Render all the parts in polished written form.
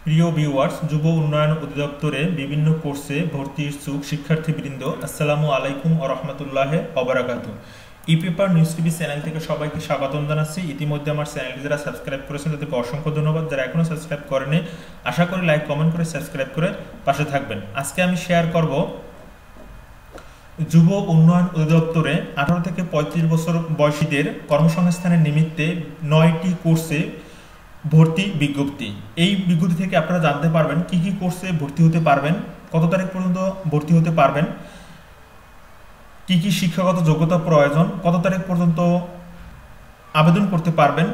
প্রিয় ভিউয়ার্স, যুব উন্নয়ন অধিদপ্তরে বিভিন্ন কোর্সে ভর্তি ইচ্ছুক শিক্ষার্থীবৃন্দ, আসসালামু আলাইকুম ওয়া রাহমাতুল্লাহি ওয়া বারাকাতুহু। ই-পেপার নিউজ টিভি চ্যানেল থেকে সবাইকে স্বাগতম জানাচ্ছি। ইতিমধ্যে আমার চ্যানেলটি যারা সাবস্ক্রাইব করেছেন তাদেরকে অসংখ্য ধন্যবাদ। যারা এখনও সাবস্ক্রাইব করেনি, আশা করি লাইক কমেন্ট করে সাবস্ক্রাইব করে পাশে থাকবেন। আজকে আমি শেয়ার করব যুব উন্নয়ন অধিদপ্তরে 18 থেকে 35 বছর বয়সীদের কর্মসংস্থানের নিমিত্তে 9টি কোর্সে ভর্তি বিজ্ঞপ্তি। এই বিজ্ঞপ্তি থেকে আপনারা জানতে পারবেন কি কি কোর্সে ভর্তি হতে পারবেন, কত তারিখ পর্যন্ত ভর্তি হতে পারবেন, কি কি শিক্ষাগত যোগ্যতা প্রয়োজন, কত তারিখ পর্যন্ত আবেদন করতে পারবেন,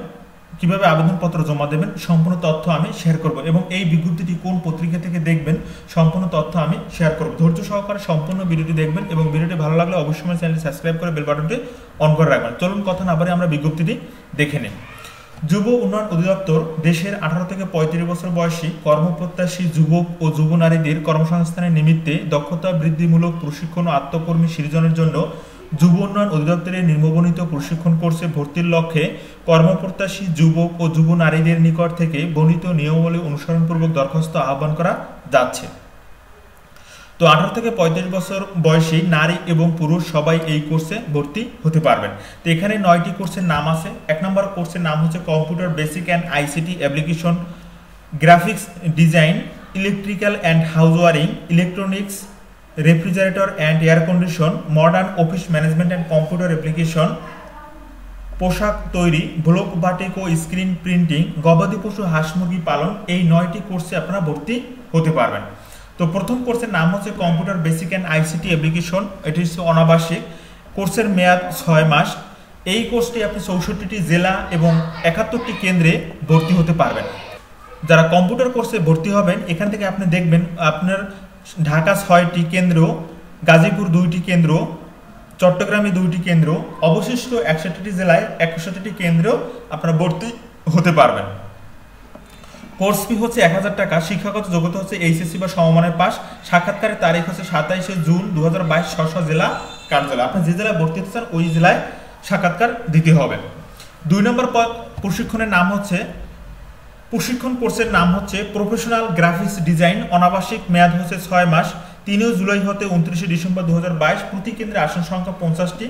কিভাবে আবেদনপত্র জমা দেবেন, সম্পূর্ণ তথ্য আমি শেয়ার করব এবং এই বিজ্ঞপ্তিটি কোন পত্রিকা থেকে দেখবেন সম্পূর্ণ তথ্য আমি শেয়ার করব। ধৈর্য সহকারে সম্পূর্ণ ভিডিওটি দেখবেন এবং ভিডিওটি ভালো লাগলে অবশ্যই আমার চ্যানেলটি সাবস্ক্রাইব করে বেল বাটনটি অন করে রাখবেন। চলুন কথা না বাড়িয়ে আমরা বিজ্ঞপ্তিটি দেখে নিই। যুব উন্নয়ন অধিদপ্তর দেশের 18 থেকে 35 বছর বয়সী কর্মপ্রত্যাশী যুবক ও যুব নারীদের কর্মসংস্থানের নিমিত্তে দক্ষতা বৃদ্ধিমূলক প্রশিক্ষণ ও আত্মকর্মী সৃজনের জন্য যুব উন্নয়ন অধিদপ্তরের নিম্নবর্ণিত প্রশিক্ষণ কোর্সে ভর্তির লক্ষ্যে কর্মপ্রত্যাশী যুবক ও যুব নারীদের নিকট থেকে বর্ণিত নিয়মাবলী অনুসরণপূর্বক দরখাস্ত আহ্বান করা যাচ্ছে। তো 18 থেকে 35 বছর বয়সী নারী এবং পুরুষ সবাই এই কোর্সে ভর্তি হতে পারবেন। তো এখানে 9টি কোর্সের নাম আছে। 1 নম্বর কোর্সের নাম হচ্ছে computer basic and ICT application, graphics design, electrical and house wiring, electronics, refrigerator and air condition, modern office management and computer application, পোশাক তৈরি, ব্লক বাটিক ও স্ক্রিন প্রিন্টিং, গবাদি পশু হাঁস মুরগি পালন। এই 9টি কোর্সে আপনারা ভর্তি হতে পারবেন। তো প্রথম কোর্সের নাম হচ্ছে computer basic and ICT application. এটি হচ্ছে অনাবাসিক কোর্সের মেয়াদ 6 মাস। এই কোর্সটি আপনি 64টি জেলা এবং 71টি কেন্দ্রে ভর্তি হতে পারবেন। যারা কম্পিউটার কোর্সে ভর্তি হবেন এখান থেকে আপনি দেখবেন আপনার ঢাকা 6টি কেন্দ্র, গাজীপুর 2টি কেন্দ্র, চট্টগ্রামে 2টি কেন্দ্র, অবশিষ্ট 61টি জেলায় 61টি কেন্দ্র আপনারা ভর্তি হতে পারবেন। কোর্স ফি হচ্ছে 1000 টাকা। শিক্ষাগত যোগ্যতা হচ্ছে এইচএসসি বা সমমানের পাস। সাক্ষাৎকারের তারিখ হচ্ছে 27 জুন 2022, স্ব জেলা কার্যালয়। আপনি যে জেলায় ভর্তি হতে চান ওই জেলায় সাক্ষাৎকার দিতে হবে। 2 নম্বর প্রশিক্ষণের নাম হচ্ছে প্রশিক্ষণ কোর্সের নাম হচ্ছে প্রফেশনাল গ্রাফিক্স ডিজাইন, অনাবাসিক, মেয়াদ হচ্ছে 6 মাস। 3 জুলাই হতে 29 ডিসেম্বর 2022। প্রতি কেন্দ্রে আসন সংখ্যা 50টি।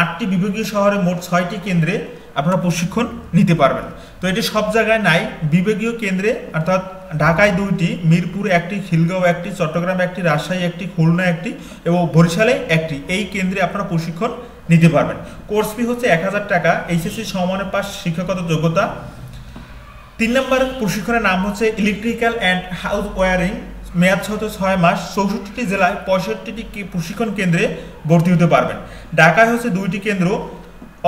8টি বিভাগীয় শহরে মোট 6টি কেন্দ্রে আপনারা প্রশিক্ষণ নিতে পারবেন। তো এটি সব জায়গায় নাই। বিভাগীয় কেন্দ্রে অর্থাৎ ঢাকায় 2টি, মিরপুর 1টি, খিলগাঁও 1টি, চট্টগ্রাম 1টি, রাজশাহী 1টি, খুলনা 1টি এবং বরিশালে 1টি। এই কেন্দ্রে আপনারা প্রশিক্ষণ নিতে পারবেন। কোর্স ফি হচ্ছে 1000 টাকা। এইচএসসি সমমানের পাস, শিক্ষাগত যোগ্যতা। 3 নম্বর প্রশিক্ষণের নাম হচ্ছে ইলেকট্রিক্যাল অ্যান্ড হাউস ওয়ারিং, মেয়াদ হচ্ছে 6 মাস। 64টি জেলায় 65টি প্রশিক্ষণ কেন্দ্রে ভর্তি হতে পারবেন। ঢাকায় হচ্ছে 2টি কেন্দ্র,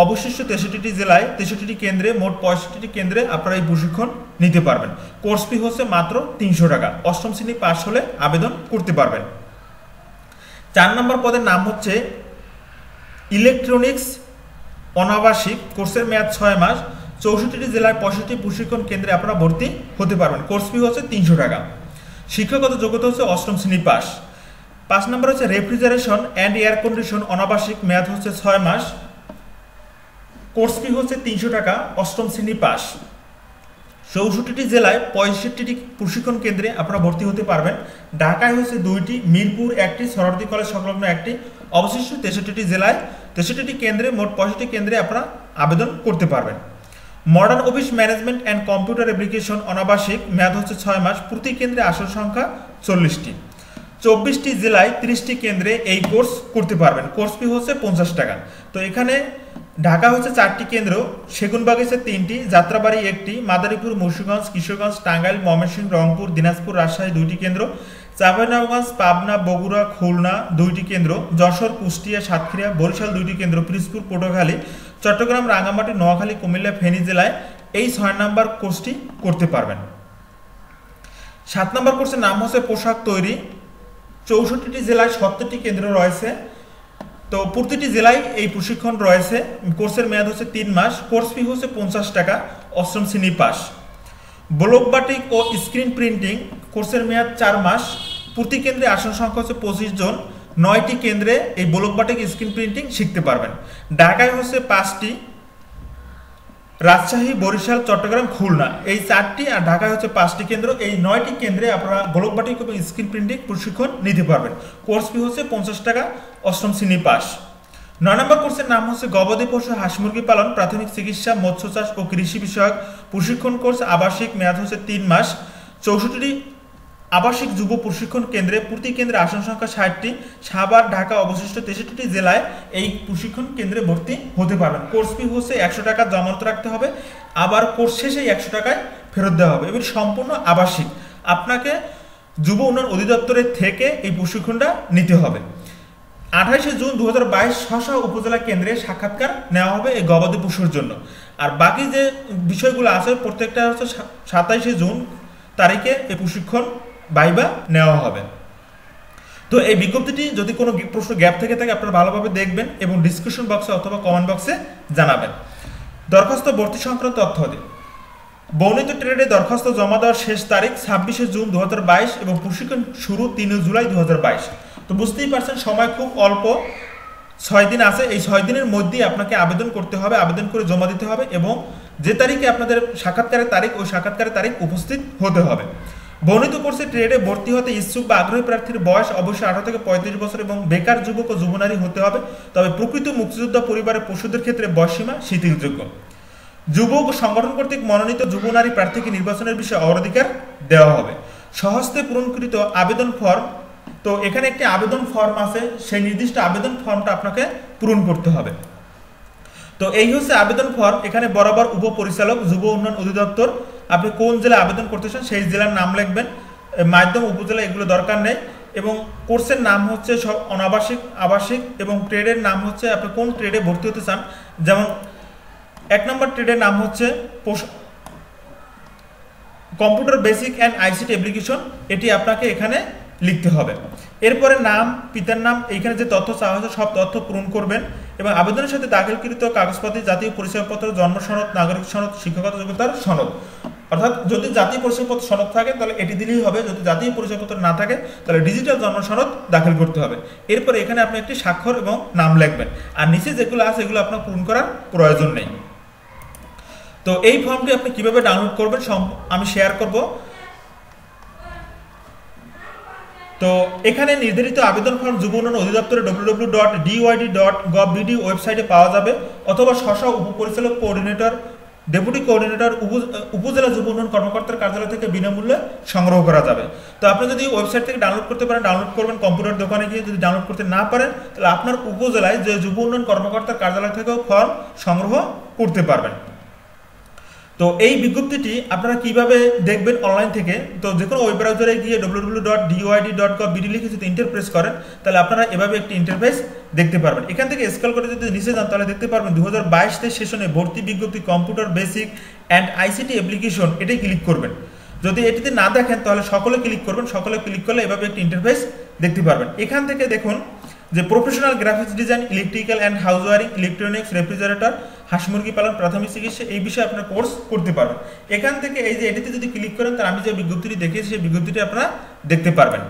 অবশিষ্ট 63টি জেলায় 63টি কেন্দ্রে মোট 65টি কেন্দ্রে আপনারা এই প্রশিক্ষণ নিতে পারবেন। কোর্স ফি হচ্ছে মাত্র 300 টাকা। 8ম শ্রেণী পাস হলে আবেদন করতে পারবেন। 4 নম্বর পদের নাম হচ্ছে ইলেকট্রনিক্স, অনাবাসিক, কোর্সের মেয়াদ 6 মাস। 64টি জেলায় 65টি প্রশিক্ষণ কেন্দ্রে আপনারা ভর্তি হতে পারবেন। কোর্স ফি হচ্ছে 300 টাকা। শিক্ষাগত যোগ্যতা হচ্ছে 8ম শ্রেণী পাস। 5 নম্বর হচ্ছে রেফ্রিজারেশন অ্যান্ড এয়ার কন্ডিশন, অনাবাসিক, মেয়াদ হচ্ছে 6 মাস। কোর্স ফি হচ্ছে 300 টাকা। 8ম শ্রেণী পাস। 64টি জেলায় 65টি প্রশিক্ষণ কেন্দ্রে আপনারা ভর্তি হতে পারবেন। ঢাকায় হচ্ছে 2টি, মিরপুর 1টি, সরোয়ার্দী কলেজ সংলগ্ন 1টি, অবশিষ্ট 63টি জেলায় 63টি কেন্দ্রে মোট 65টি কেন্দ্রে আপনারা আবেদন করতে পারবেন। Modern office management and computer application, অনাবাসিক, মেয়াদ হচ্ছে 6 মাস। প্রতি কেন্দ্রে আসন সংখ্যা 40টি। 24টি জেলায় 30টি কেন্দ্রে এই কোর্স করতে পারবেন। কোর্স ফি হচ্ছে 50 টাকা। তো এখানে ঢাকা হচ্ছে 4টি কেন্দ্র, সেগুনবাগিচা 3টি, যাত্রাবাড়ি 1টি, মাদারীপুর, মুন্সিগঞ্জ, কিশোরগঞ্জ, টাঙ্গাইল, ময়মনসিংহ, রংপুর, দিনাজপুর, রাজশাহী 2টি কেন্দ্র, চাঁপাইনবাবগঞ্জ, পাবনা, বগুড়া, খুলনা 2টি কেন্দ্র, যশোর, কুষ্টিয়া, সাতক্ষীরা, বরিশাল 2টি কেন্দ্র, পিরোজপুর, পটুয়াখালী, চট্টগ্রাম, রাঙ্গামাটি, নোয়াখালী, কুমিল্লা, ফেনী জেলায় এই 6 নম্বর কোর্সটি করতে পারবেন। 7 নম্বর কোর্সের নাম হচ্ছে পোশাক তৈরি। 64টি জেলায় 70টি কেন্দ্র রয়েছে। তো প্রতিটি জেলায় এই প্রশিক্ষণ রয়েছে। কোর্সের মেয়াদ হচ্ছে 3 মাস। কোর্স ফি হচ্ছে 50 টাকা। 8ম শ্রেণী পাস। ব্লক বাটিক ও স্ক্রিন প্রিন্টিং, কোর্সের মেয়াদ 4 মাস। প্রতি কেন্দ্রে আসন সংখ্যা হচ্ছে 25 জন। 9টি কেন্দ্রে এই ব্লক বাটিক স্ক্রিন প্রিন্টিং শিখতে পারবেন। ঢাকায় হচ্ছে 5টি, রাজশাহী, বরিশাল, চট্টগ্রাম, খুলনা এই 4টি, আর ঢাকায় হচ্ছে 5টি কেন্দ্র। এই 9টি কেন্দ্রে আপনারা গোলক বাটিক এবং স্ক্রিন প্রিন্টিং প্রশিক্ষণ নিতে পারবেন। কোর্স ফি হচ্ছে 50 টাকা, অষ্টম শ্রেণী পাস। 9 নম্বর কোর্সের নাম হচ্ছে গবাদি পশু হাঁস মুরগি পালন, প্রাথমিক চিকিৎসা, মৎস্য চাষ ও কৃষি বিষয়ক প্রশিক্ষণ কোর্স। আবাসিক, মেয়াদ হচ্ছে 3 মাস। 64টি আবাসিক যুব প্রশিক্ষণ কেন্দ্রে, প্রতি কেন্দ্রে আসন সংখ্যা 60টি। সাভার, ঢাকা, অবশিষ্ট 63টি জেলায় এই প্রশিক্ষণ কেন্দ্রে ভর্তি হতে পারবেন। কোর্স ফি হচ্ছে 100 টাকা জমানত রাখতে হবে, আবার কোর্স শেষে 100 টাকায় ফেরত দেওয়া হবে। এবার সম্পূর্ণ আবাসিক, আপনাকে যুব উন্নয়ন অধিদপ্তরের থেকে এই প্রশিক্ষণটা নিতে হবে। 28শে জুন 2022 স্ব উপজেলা কেন্দ্রে সাক্ষাৎকার নেওয়া হবে এই গবাদি পশুর জন্য। আর বাকি যে বিষয়গুলো আছে প্রত্যেকটা হচ্ছে 27শে জুন তারিখে এই প্রশিক্ষণ ভাইবা নেওয়া হবে। তো এই বিজ্ঞপ্তিটি যদি কোনো প্রশ্ন গ্যাপ থেকে থাকে আপনারা ভালোভাবে দেখবেন এবং ডিসক্রিপশন বক্সে অথবা কমেন্ট বক্সে জানাবেন। দরখাস্ত ভর্তি সংক্রান্ত তথ্য দিন। বর্ণিত ট্রেডে দরখাস্ত জমা দেওয়ার শেষ তারিখ 26শে জুন 2022 এবং প্রশিক্ষণ শুরু 3 জুলাই 2022। তো বুঝতেই পারছেন সময় খুব অল্প, 6 দিন আছে। এই 6 দিনের মধ্যেই আপনাকে আবেদন করতে হবে, আবেদন করে জমা দিতে হবে এবং যে তারিখে আপনাদের সাক্ষাৎকারের তারিখ, ওই সাক্ষাৎকারের তারিখ উপস্থিত হতে হবে। বর্ণিত কোর্সে ট্রেডে ভর্তি হতে ইচ্ছুক বা আগ্রহী প্রার্থীর বয়স অবশ্যই 18 থেকে 35 বছর এবং বেকার যুবক ও যুবনারী হতে হবে। তবে প্রকৃত মুক্তিযোদ্ধা পরিবারের পশুদের ক্ষেত্রে বয়সীমা শিথিলযোগ্য। যুবক সংগঠন কর্তৃক মনোনীত যুবনারী প্রার্থীকে নির্বাচনের বিষয়ে অগ্রাধিকার দেওয়া হবে। সহস্তে পূরণকৃত আবেদন ফর্ম, তো এখানে একটি আবেদন ফর্ম আছে, সেই নির্দিষ্ট আবেদন ফর্মটা আপনাকে পূরণ করতে হবে। তো এই হচ্ছে আবেদন ফর্ম। এখানে বরাবর উপপরিচালক, যুব উন্নয়ন অধিদপ্তর, আপনি কোন জেলা আবেদন করতেছেন সেই জেলার নাম লিখবেন। মাধ্যম, উপজেলা এগুলো দরকার নেই। এবং কোর্সের নাম হচ্ছে সব অনাবাসিক, আবাসিক এবং ট্রেডের নাম হচ্ছে আপনি কোন ট্রেডে ভর্তি হতে চান। যেমন 1 নম্বর ট্রেডের নাম হচ্ছে computer basic and ICT application, এটি আপনাকে এখানে লিখতে হবে। এরপরে নাম, পিতার নাম, এইখানে যে তথ্য চাওয়া হয়েছে সব তথ্য পূরণ করবেন এবং আবেদনের সাথে দাখিলকৃত কাগজপত্র, জাতীয় পরিচয়পত্র, জন্ম সনদ, নাগরিক সনদ, শিক্ষাগত যোগ্যতার সনদ। অর্থাৎ যদি জাতীয় পরিচয়পত্র সনদ থাকে তাহলে এটি দিলেই হবে, যদি জাতীয় পরিচয়পত্র না থাকে তাহলে ডিজিটাল জন্ম সনদ দাখিল করতে হবে। এরপরে এখানে আপনি একটি স্বাক্ষর এবং নাম লিখবেন, আর নিচে যেগুলো আছে এগুলো আপনার পূরণ করার প্রয়োজন নেই। তো এই ফর্মটি আপনি কিভাবে ডাউনলোড করবেন আমি শেয়ার করব। তো এখানে নির্ধারিত আবেদন ফর্ম যুব উন্নয়ন অধিদপ্তরের www.dyd.gov.bd ওয়েবসাইটে পাওয়া যাবে, অথবা স্ব উপপরিচালক, কোঅর্ডিনেটর, ডেপুটি কোঅর্ডিনেটর, উপজেলা যুব উন্নয়ন কর্মকর্তার কার্যালয় থেকে বিনামূল্যে সংগ্রহ করা যাবে। তো আপনি যদি ওয়েবসাইট থেকে ডাউনলোড করতে পারেন ডাউনলোড করবেন, কম্পিউটার দোকানে গিয়ে যদি ডাউনলোড করতে না পারেন তাহলে আপনার উপজেলায় যে যুব উন্নয়ন কর্মকর্তার কার্যালয় থেকেও ফর্ম সংগ্রহ করতে পারবেন। তো এই বিজ্ঞপ্তিটি আপনারা কিভাবে দেখবেন অনলাইন থেকে, তো যে কোনো ওয়েব ব্রাউজারে গিয়ে www.dyd.gov.bd লিখে যদি এন্টার প্রেস করেন তাহলে আপনারা এভাবে একটি ইন্টারফেস দেখতে পারবেন। এখান থেকে স্ক্রল করে যদি নিচে যান তাহলে দেখতে পারবেন 2022 সেশনে ভর্তি বিজ্ঞপ্তি computer basic and ICT application, এটাই ক্লিক করবেন। যদি এটিতে না দেখেন তাহলে সকলে ক্লিক করবেন, সকলে ক্লিক করলে এভাবে একটি ইন্টারফেস দেখতে পারবেন। এখান থেকে দেখুন যে professional graphics design, electrical and house wiring, electronics, refrigerator, হাঁস মুরগি পালন, প্রাথমিক চিকিৎসা, এই বিষয়ে আপনারা কোর্স করতে পারবেন। এখান থেকে এই যে এটিতে যদি ক্লিক করেন তাহলে আমি যে বিজ্ঞপ্তিটি দেখিয়েছি সেই বিজ্ঞপ্তিটি আপনারা দেখতে পারবেন।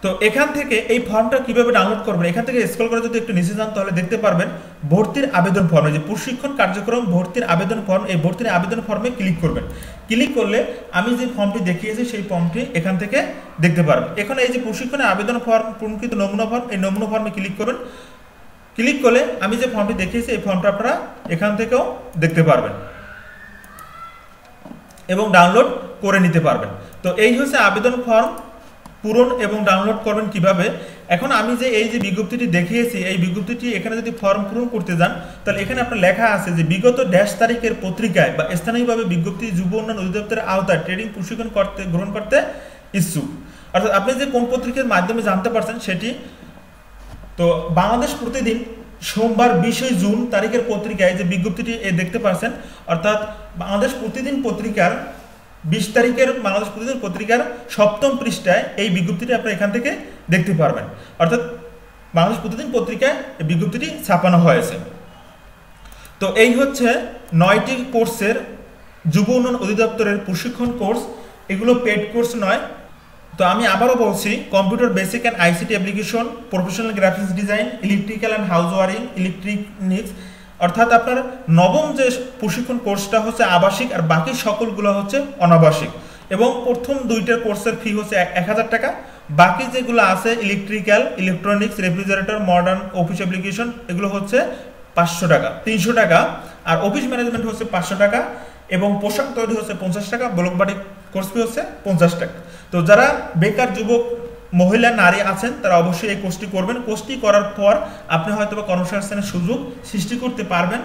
তো এখান থেকে এই ফর্মটা কিভাবে ডাউনলোড করবেন, এখান থেকে স্ক্রল করে যদি একটু নিচে যান তাহলে দেখতে পারবেন ভর্তির আবেদন ফর্ম, যে প্রশিক্ষণ কার্যক্রম ভর্তির আবেদন ফর্ম, এই ভর্তির আবেদন ফর্মে ক্লিক করবেন। ক্লিক করলে আমি যে ফর্মটি দেখিয়েছি সেই ফর্মটি এখান থেকে দেখতে পারবেন। এখন এই যে প্রশিক্ষণের আবেদন ফর্ম পূরণকৃত নমুনা ফর্ম, এই নমুনা ফর্মে ক্লিক করবেন। ক্লিক করলে আমি যে ফর্মটি দেখিয়েছি এই ফর্মটা আপনারা এখান থেকেও দেখতে পারবেন এবং ডাউনলোড করে নিতে পারবেন। তো এই হচ্ছে আবেদন ফর্ম পূরণ এবং ডাউনলোড করবেন কিভাবে। এখন আমি যে এই যে বিজ্ঞপ্তিটি দেখিয়েছি এই বিজ্ঞপ্তিটি এখানে যদি ফর্ম পূরণ করতে যান তাহলে এখানে আপনার লেখা আছে যে বিগত ড্যাশ তারিখের পত্রিকায় বা স্থানীয়ভাবে বিজ্ঞপ্তি যুব উন্নয়ন অধিদপ্তরের আওতায় ট্রেডিং প্রশিক্ষণ গ্রহণ করতে ইচ্ছুক। অর্থাৎ আপনি যে কোন পত্রিকার মাধ্যমে জানতে পারছেন সেটি। তো বাংলাদেশ প্রতিদিন সোমবার 20 জুন তারিখের পত্রিকায় যে বিজ্ঞপ্তিটি দেখতে পাচ্ছেন, অর্থাৎ বাংলাদেশ প্রতিদিন পত্রিকার 20 তারিখের বাংলাদেশ প্রতিদিন পত্রিকার 7ম পৃষ্ঠায় এই বিজ্ঞপ্তিটি আপনারা এখান থেকে দেখতে পারবেন। অর্থাৎ বাংলাদেশ প্রতিদিন পত্রিকায় এই বিজ্ঞপ্তিটি ছাপানো হয়েছে। তো এই হচ্ছে 9টি কোর্সের যুব উন্নয়ন অধিদপ্তরের প্রশিক্ষণ কোর্স, এগুলো পেড কোর্স নয়। তো আমি আবারও বলছি, computer basic and ICT application, professional graphics design, electrical and house wiring, electronics, অর্থাৎ আপনার নবম যে প্রশিক্ষণ কোর্সটা হচ্ছে আবাসিক, আর বাকি সকলগুলো হচ্ছে অনাবাসিক। এবং প্রথম দুইটার কোর্সের ফি হচ্ছে 1000 টাকা। বাকি যেগুলো আছে electrical, electronics, refrigerator, modern office application, এগুলো হচ্ছে 500 টাকা, 300 টাকা। আর অফিস ম্যানেজমেন্ট হচ্ছে 500 টাকা, এবং পোশাক তৈরি হচ্ছে 50 টাকা। ব্লক বাড়ি কোর্স ফি হচ্ছে 50 টাকা। তো যারা বেকার যুবক, মহিলা, নারী আছেন তারা অবশ্যই এই কোর্সটি করবেন। কোর্সটি করার পর আপনি হয়তো বা কর্মসংস্থানের সুযোগ সৃষ্টি করতে পারবেন।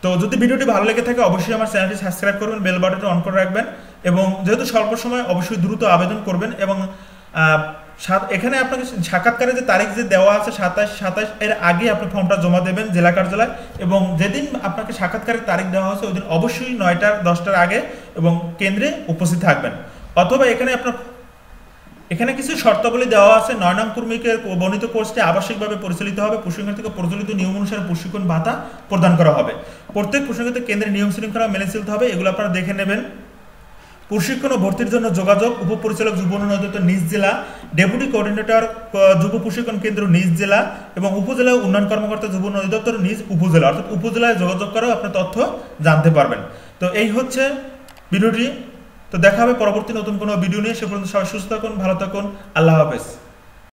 তো যদি ভিডিওটি ভালো লেগে থাকে অবশ্যই আমার চ্যানেলটি সাবস্ক্রাইব করবেন, বেল বাটনটি অন করে রাখবেন, এবং যেহেতু স্বল্প সময় অবশ্যই দ্রুত আবেদন করবেন। এবং এখানে আপনাকে সাক্ষাৎকারের যে তারিখ যে দেওয়া আছে 27 এর আগে আপনি ফর্মটা জমা দেবেন জেলা কার্যালয়, এবং যেদিন আপনাকে সাক্ষাৎকারের তারিখ দেওয়া হয়েছে ওই দিন অবশ্যই 9টা 10টার আগে এবং কেন্দ্রে উপস্থিত থাকবেন। অথবা এখানে কিছু শর্তাবলী দেওয়া আছে। 9 নং কর্মীকের বর্ণিত কোর্সটি আবাসিকভাবে পরিচালিত হবে, প্রশিক্ষণ থেকে প্রচলিত নিয়ম অনুসারে প্রশিক্ষণ ভাতা প্রদান করা হবে। প্রত্যেক প্রশিক্ষণে কেন্দ্রের নিয়ম শৃঙ্খলা মেনে চলতে হবে, এগুলো আপনারা দেখে নেবেন। প্রশিক্ষণ ও ভর্তির জন্য যোগাযোগ উপপরিচালক যুব উন্নয়ন অধিদপ্তর নিজ জেলা, ডেপুটি কোঅর্ডিনেটর যুব প্রশিক্ষণ কেন্দ্র নিজ জেলা, এবং উপজেলা উন্নয়ন কর্মকর্তা যুব উন্নয়ন অধিদপ্তর নিজ উপজেলা, অর্থাৎ উপজেলায় যোগাযোগ করেও আপনি তথ্য জানতে পারবেন। তো এই হচ্ছে ভিডিওটি। তো দেখা হবে পরবর্তী নতুন কোনো ভিডিও নিয়ে। সে পর্যন্ত সবাই সুস্থ থাকুন, ভালো থাকুন, আল্লাহ হাফেজ।